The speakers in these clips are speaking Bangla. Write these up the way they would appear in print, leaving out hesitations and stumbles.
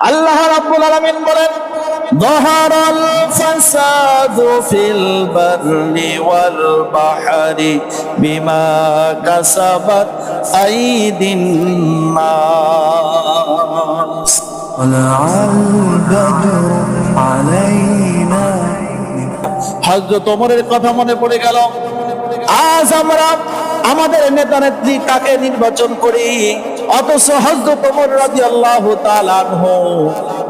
আল্লাহ রাব্বুল আলামিন বলেন, যাহারাল ফাসাদু ফিল বাররি ওয়াল বাহরি বিমা কাসাবাত আইদিন নাস ওয়ালাল বাদরু আলাইনা। হযরত ওমরের কথা মনে পড়ে গেল। আজ আমরা আমাদের নেতা নেত্রী কাকে নির্বাচন করি, অথচ হযরত ওমর রাদিয়াল্লাহু তাআলা আনহু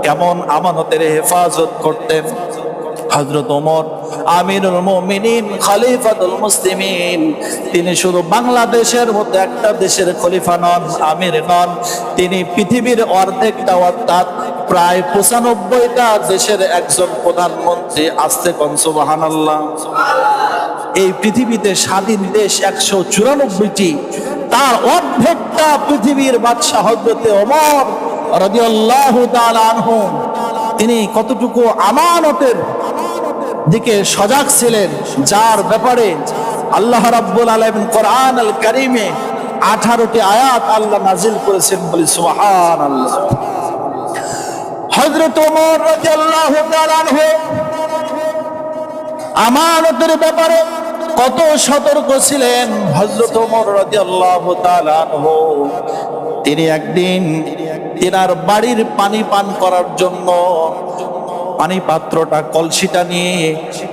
কেমন আমানতের হেফাজত করতেন। হযরত ওমর আমিরুল মুমিনিন, খলিফাতুল মুসলিমিন, তিনি শুধু বাংলাদেশের মতো একটা দেশের খলিফা নন, আমির নন, তিনি পৃথিবীর অর্ধেকটা অর্থাৎ প্রায় ৯৫টা দেশের একজন প্রধানমন্ত্রী। আসতে কোন সুবহানাল্লাহ। এই পৃথিবীতে স্বাধীন দেশ ১৯৪টি, তার অর্ধেকটা পৃথিবীর বাদশাহ হযরত ওমর রাদিয়াল্লাহু তাআলা আনহু। তিনি কতটুকু আমানতের দিকে সজাগ ছিলেন, যার ব্যাপারে আল্লাহ রাব্বুল আলামিন কোরআন আল কারীমে 18টি আয়াত আল্লাহ নাজিল করেছেন, বলি সুবহানাল্লাহ। হযরত ওমর রাদিয়াল্লাহু তাআলা আনহু আমানতের ব্যাপারে কত সতর্ক ছিলেন। হযরত ওমর রাদিয়াল্লাহু তাআলা আনহু তিনি একদিন তিনার বাড়ির পানি পান করার জন্য পানি পাত্রটা, কলসিটা নিয়ে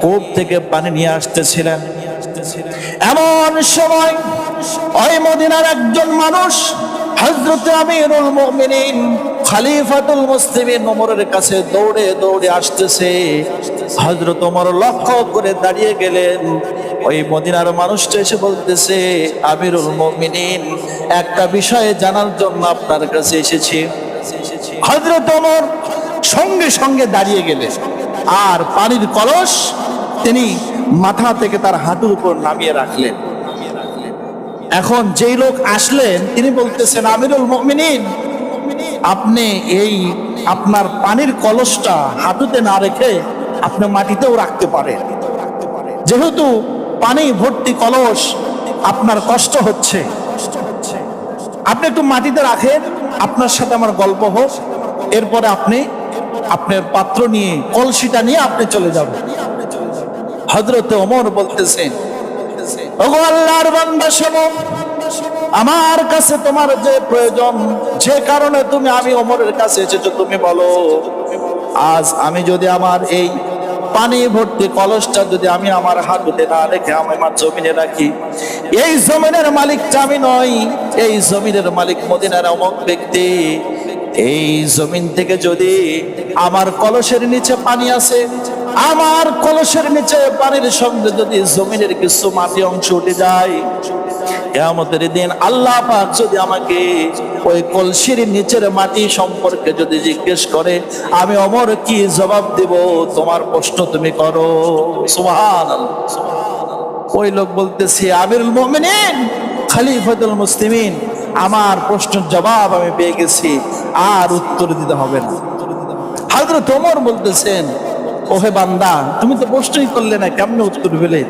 কূপ থেকে পানি নিয়ে আসতেছিলেন। এমন সময় ওই মদিনার একজন মানুষ হযরত আমিরুল মুমিনিন, খলিফাতুল মুসলিমিন ওমরের কাছে দৌড়ে দৌড়ে আসতেছে। হযরত ওমর লক্ষ্য করে দাঁড়িয়ে গেলেন। ওই মদিনার মানুষটা এসে বলতেছে, আমিরুল মুমিনিন, একটা বিষয়ে জানার জন্য আপনার কাছে এসেছি। হযরত ওমর সঙ্গে সঙ্গে দাঁড়িয়ে গেলেন, আর পানির কলস তিনি মাথা থেকে তার হাঁটুর উপর নামিয়ে রাখলেন। এখন যেই লোক আসলেন তিনি বলতেছেন, আমিরুল মুমিনিন, আপনি এই আপনার পানির কলসটা হাঁটুতে না রেখে আপনি মাটিতেও রাখতে পারেন। যেহেতু পানি ভর্তি কলস, আপনার কষ্ট হচ্ছে, আপনি একটু মাটিতে রাখেন, আপনার সাথে আমার গল্প হোক, এরপরে আপনি আপনার পাত্র নিয়ে, কলসিটা নিয়ে আপনি চলে যাবেন। হযরত ওমর বলতেছেন, ওগো আল্লাহর বান্দা শোনো, আমার কাছে তোমার যে প্রয়োজন, যে কারণে তুমি আমি ওমরের কাছে এসেছো, তুমি বলো। আজ আমি যদি আমার এই পানি ভর্তি কলসটা যদি আমি আমার হাঁটুতে না রেখে আমি আমার জমিনে রাখি, এই জমিনের মালিকটা আমি নই, এই জমিনের মালিক মদিনার অমুক ব্যক্তি। এই জমিন থেকে যদি আমার কলসের নিচে পানি আছে, আমার কলসের নিচে পানির সঙ্গে যদি জমিনের কিছু মাটি অংশ উঠে যায়, কিয়ামতের দিন আল্লাহ পাক যদি আমাকে ওই কলসির নিচের মাটি সম্পর্কে যদি জিজ্ঞেস করে, আমি ওমর কি জবাব দেব? তোমার প্রশ্ন তুমি করো। সুবহানাল্লাহ। ওই লোক বলতেছে, আমিরুল মুমিনিন, খলিফাতুল মুসলিমিন, আমার প্রশ্নের জবাব আমি পেয়ে গেছি, আর উত্তর দিতে হবে না। হযরত ওমর বলতেছেন, ওহে বান্দা, তুমি তো প্রশ্নই করলে না, কেমনে উত্তর পেলে?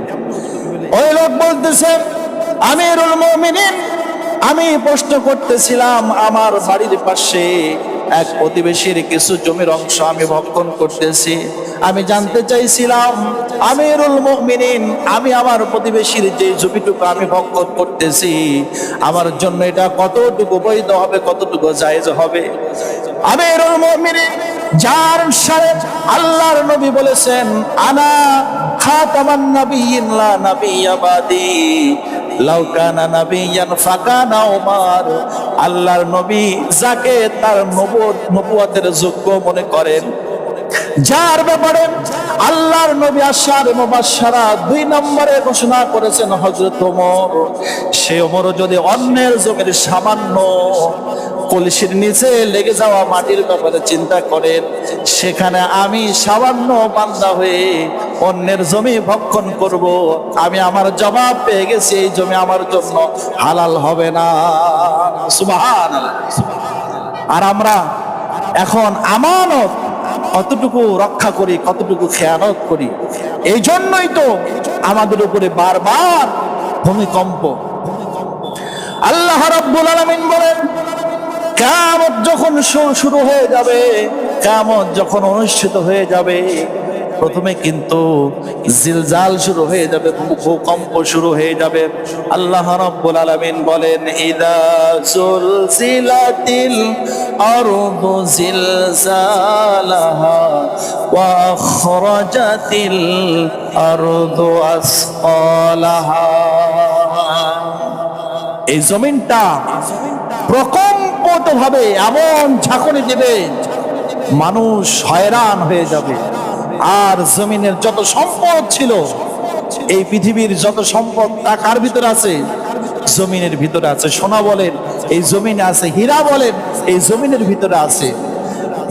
ওই লোক বলতেছে, আমিরুল মুমিনিন, আমি প্রশ্ন করতেছিলাম, আমার বাড়ির পাশে এক প্রতিবেশীর কিছু জমির অংশ আমি ভক্ষণ করতেছি। আমি জানতে চাইছিলাম, আমিরুল মুমিনিন, আমি আমার প্রতিবেশীর যে জমিটুকু আমি ভক্ষণ করতেছি, আমার জন্য এটা কতটুকু বৈধ হবে, কতটুকু জায়েজ হবে? আমিরুল মুমিনিন, যার সাথে আল্লাহর নবী বলেছেন, আনা খাতামান নাবিয়্যিন লা নাবিয়্যা বাদি, লাউ কানা নাবিয়্যান ফাকানা ওমর। আল্লাহর নবী যাকে তার নবুয়তের যোগ্য মনে করেন, যার ব্যাপারে আল্লাহর নবী আশারে মুবাশশারা ২ নম্বরে ঘোষণা করেছেন হযরত ওমর, সে ওমর যদি অন্যের জমির সামান্য কলসির নিচে লেগে যাওয়া মাটির ব্যাপারে চিন্তা করেন, সেখানে আমি সামান্য বান্দা হয়ে অন্যের জমি ভক্ষণ করব, আমি আমার জবাব পেয়ে গেছি, এই জমি আমার জন্য হালাল হবে না। সুবহানাল্লাহ। আর আমরা এখন আমানত কতটুকু রক্ষা করি, কতটুকু খেয়ানত করি। এই জন্যই তো আমাদের উপরে বারবার ভূমিকম্প। আল্লাহ রাব্বুল আলামিন বলেন, কিয়ামত যখন শুরু হয়ে যাবে, কিয়ামত যখন অনুষ্ঠিত হয়ে যাবে, প্রথমে কিন্তু জিলজাল শুরু হয়ে যাবে, ভূকম্প শুরু হয়ে যাবে। আল্লাহ রাব্বুল আলামিন বলেন, ইদা জুলজিলাতিল আরদু জিলজালাহা ওয়া আখরাজাতিল আরদু আসকালাহা। এই জমিনটা প্রকম্পিত ভাবে এমন ঝাঁকুনি দিবে, মানুষ হয়রান হয়ে যাবে। আর জমিনের যত সম্পদ ছিল, এই পৃথিবীর যত সম্পদ তা কার ভিতরে আছে? জমিনের ভিতরে আছে। সোনা বলেন এই জমিনে আছে, হীরা বলেন এই জমিনের ভিতরে আছে।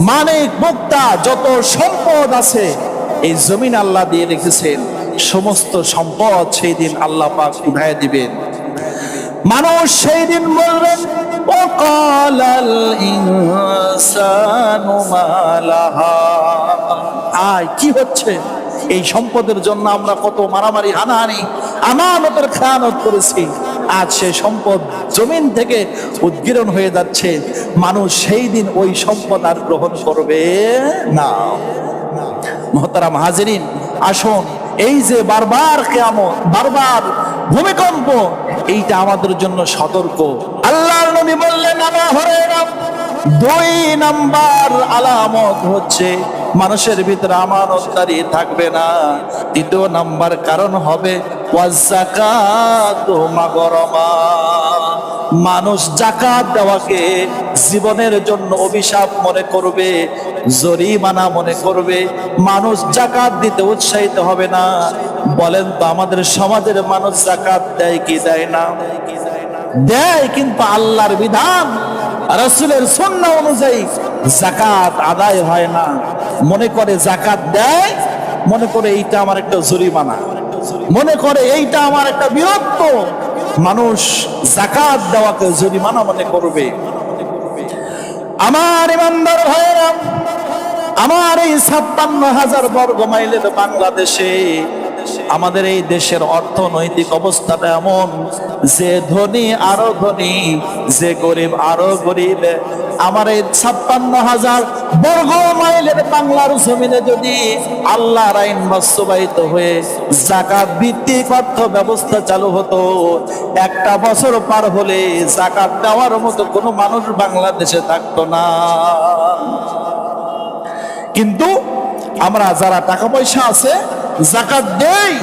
মানিক মুক্তা যত সম্পদ আছে এই জমিন আল্লাহ দিয়ে রেখেছেন। সমস্ত সম্পদ সেই দিন আল্লাহ পাক উঠায় দিবেন। মানুষ সেই দিন বলবেন, ওয়াকালাল ইনসানু মালাহা। আয় কি হচ্ছে? এই সম্পদের জন্য আমরা কত মারামারি, হানাহানি, আমানতের খেয়ানত করেছি। আজ সেই সম্পদ জমিন থেকে উদ্গীরণ হয়ে যাচ্ছে। মানুষ সেই দিন ওই সম্পদ আর গ্রহণ করবে না। মুহতারাম হাজিরিন, আসুন, এই যে বারবার কিয়ামত, বারবার ভূমিকম্প, এইটা আমাদের জন্য সতর্ক। আল্লাহর নবী বললেন, আবু হুরায়রা, 2 নাম্বার আলামত হচ্ছে মানুষের ভিতরে আমানতদারি থাকবে না। 3 নাম্বার কারণ হবে ওয়াযাকাতু মাগরামা। মানুষ যাকাত দেওয়াকে জীবনের জন্য অভিশাপ মনে করবে, জরিমানা মনে করবে। মানুষ যাকাত দিতে উৎসাহিত হবে না। বলেন তো, আমাদের সমাজের মানুষ যাকাত দেয় কি দেয় না? দেয়, কিন্তু আল্লাহর বিধান, রাসূলের সুন্নাহ অনুযায়ী যাকাত আদায় হয় না। মনে করে যাকাত দেয়, মনে করে এইটা আমার একটা জরিমানা, মনে করে এইটা আমার একটা বিরক্ত। মানুষ যাকাত দেওয়াকে জরিমানা মনে করবে। আমার ইমানদার ভাইয়েরা, আমার এই ৫৬,০০০ বর্গ মাইলের বাংলাদেশে আমাদের এই দেশের অর্থনৈতিক অবস্থাটা এমন যে ধনী আরো ধনী, যে গরিব আরো গরিব। আমার এই ৫৬,০০০ বর্গ মাইলের বাংলার জমিনে যদি আল্লাহর আইন বাস্তবায়িত হয়ে যাকাত ভিত্তিক অর্থ ব্যবস্থা চালু হতো, একটা বছর পার হলে যাকাত দেওয়ার মতো কোনো মানুষ বাংলাদেশে থাকতো না। কিন্তু আমরা যারা টাকা পয়সা আছে যাকাত দেই,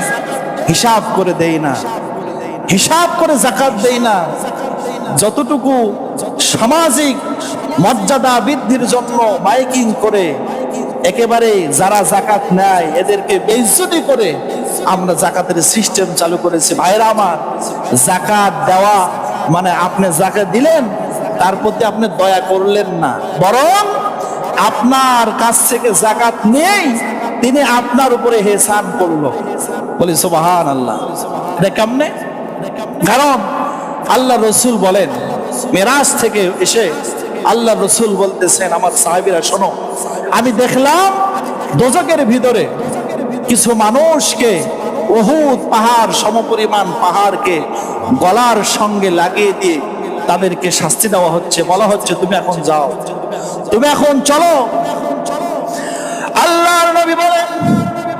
হিসাব করে দেই না, হিসাব করে যাকাত দেই না। যতটুকু সামাজিক মর্যাদা বৃদ্ধির জন্য মাইকিং করে একেবারে যারা যাকাত নেয় এদেরকে বেইজ্জতি করে আমরা যাকাতের সিস্টেম চালু করেছি। ভাইরা আমার, যাকাত দেওয়া মানে আপনি যাকাত দিলেন, তার প্রতি আপনি দয়া করলেন না, বরং আপনার কাছ থেকে যাকাত নেই, তিনি আপনার উপরে হেসান করলো। বলি সুবহানাল্লাহ। এটা কেমনে? কারণ আল্লাহ রসুল বলেন, মেরাজ থেকে এসে আল্লাহ রসুল বলতেছেন, আমার সাহাবীরা শোনো, আমি দেখলাম দোজখের ভিতরে কিছু মানুষকে উহুদ পাহাড় সমপরিমাণ পাহাড়কে গলার সঙ্গে লাগিয়ে দিয়ে তাদেরকে শাস্তি দেওয়া হচ্ছে। বলা হচ্ছে, তুমি এখন যাও, তুমি এখন চলো। আল্লাহর নবী বলেন,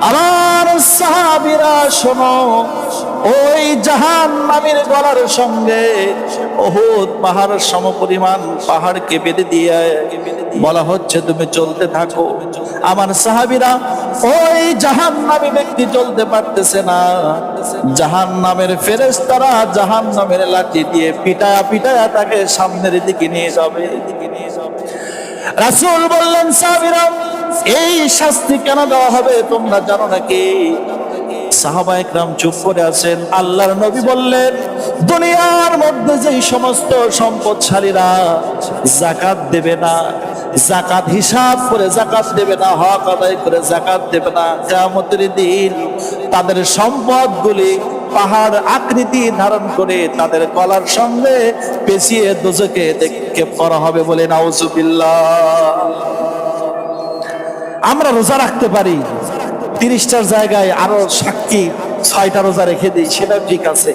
আমার সাহাবীরা শোনো, ওই জাহান্নামীর গলার সঙ্গে উহুদ পাহাড় সমপরিমাণ পাহাড়কে বেঁধে দিয়ে বলা হচ্ছে, তুমি চলতে থাকো। আমার সাহাবীরা, ওই জাহান্নামী ব্যক্তি চলতে পারতেছে না, জাহান্নামের ফেরেশতারা জাহান্নামের লাঠি দিয়ে পিটায়া পিটায়া তাকে সামনের দিকে নিয়ে যাবে। রাসূল বললেন, সাহাবীরা, এই শাস্তি কেন দেওয়া হবে তোমরা জানো নাকি? সাহাবা একরাম চুপ করে আছেন। আল্লাহর নবী বললেন, দুনিয়ার মধ্যে যেই সমস্ত সম্পদশালীরা যাকাত দেবে না, যাকাত হিসাব করে যাকাত দেবে না, হক আদায় করে যাকাত দেবে না, কিয়ামতের দিন তাদের সম্পদগুলি পাহাড় আকৃতি ধারণ করে তাদের গলার সঙ্গে পেঁচিয়ে দোজখে নিক্ষেপ করা হবে। বলে নাউজুবিল্লাহ। আমরা রোজা রাখতে পারি, 30টার জায়গায় আরো সাক্ষী 6টা রোজা রেখে দিই, সেটা ঠিক আছে।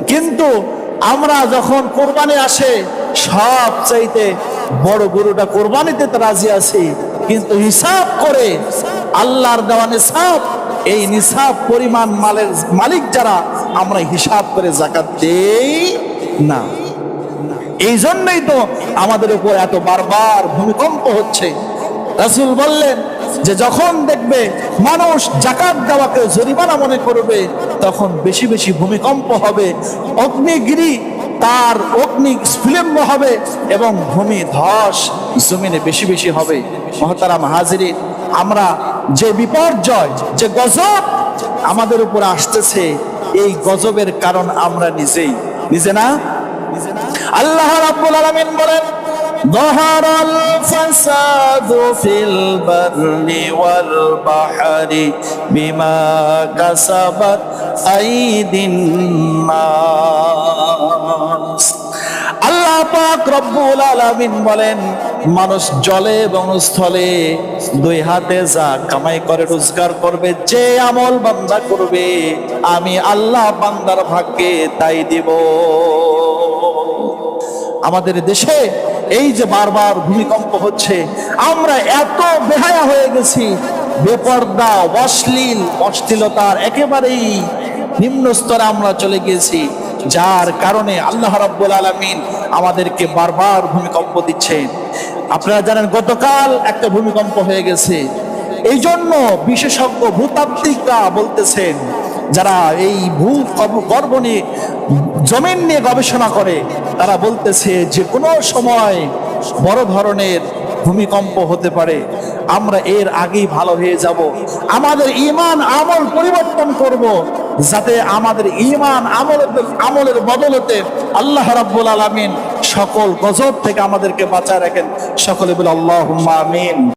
কিন্তু আমরা যখন কোরবানি আসে, সব চাইতে বড় গরুটা কোরবানিতে তো রাজি আছি, কিন্তু হিসাব করে আল্লাহর দেওয়া নিসাব, এই নিসাব পরিমাণ মালের মালিক যারা, আমরা হিসাব করে যাকাত দেই না। এই জন্যই তো আমাদের উপর এত বারবার ভূমিকম্প হচ্ছে। রাসূল বললেন যে যখন দেখবে মানুষ যাকাত দেওয়াকে জরিমানা মনে করবে, তখন বেশি বেশি ভূমিকম্প হবে, অগ্নিগিরি তার অগ্নি স্ফুলিঙ্গ হবে এবং ভূমি ধস জমিনে বেশি বেশি হবে। মহতারাম হাজিরিন, আমরা যে বিপর্যয়, যে গজব আমাদের উপর আসতেছে, এই গজবের কারণ আমরা নিজে না। আল্লাহ রাব্বুল আলামিন বলেন, ظهر الفساد في البر والبحر بما كسبت أيدي الناس। আল্লাহ পাক রব্বুল আলামিন বলেন, মানুষ জলে এবং স্থলে দুই হাতে যা কামাই করে রোজগার করবে, যে আমল বান্দা করবে আমি আল্লাহ বান্দার ভাগ্যে তাই দিব। আমাদের দেশে এই যে বারবার ভূমিকম্প হচ্ছে, আমরা এত বেহায়া হয়ে গেছি, বেপর্দা, অশ্লীলতার একেবারেই নিম্ন স্তরে আমরা চলে গেছি, যার কারণে আল্লাহ রাব্বুল আলামিন আমাদেরকে বারবার ভূমিকম্প দিচ্ছেন। আপনারা জানেন গতকাল একটা ভূমিকম্প হয়ে গেছে। এই জন্য বিশেষজ্ঞ ভূতাত্ত্বিকরা বলতেছেন, যারা এই ভূগর্ভ নিয়ে, জমিন নিয়ে গবেষণা করে, তারা বলতেছে যে কোনো সময় বড় ধরনের ভূমিকম্প হতে পারে। আমরা এর আগেই ভালো হয়ে যাব, আমাদের ঈমান আমল পরিবর্তন করব, যাতে আমাদের ঈমান আমলের বদলতে আল্লাহ রাব্বুল আলামিন সকল গজব থেকে আমাদেরকে বাঁচায় রাখেন। সকলে বলে আল্লাহুম্মা আমিন।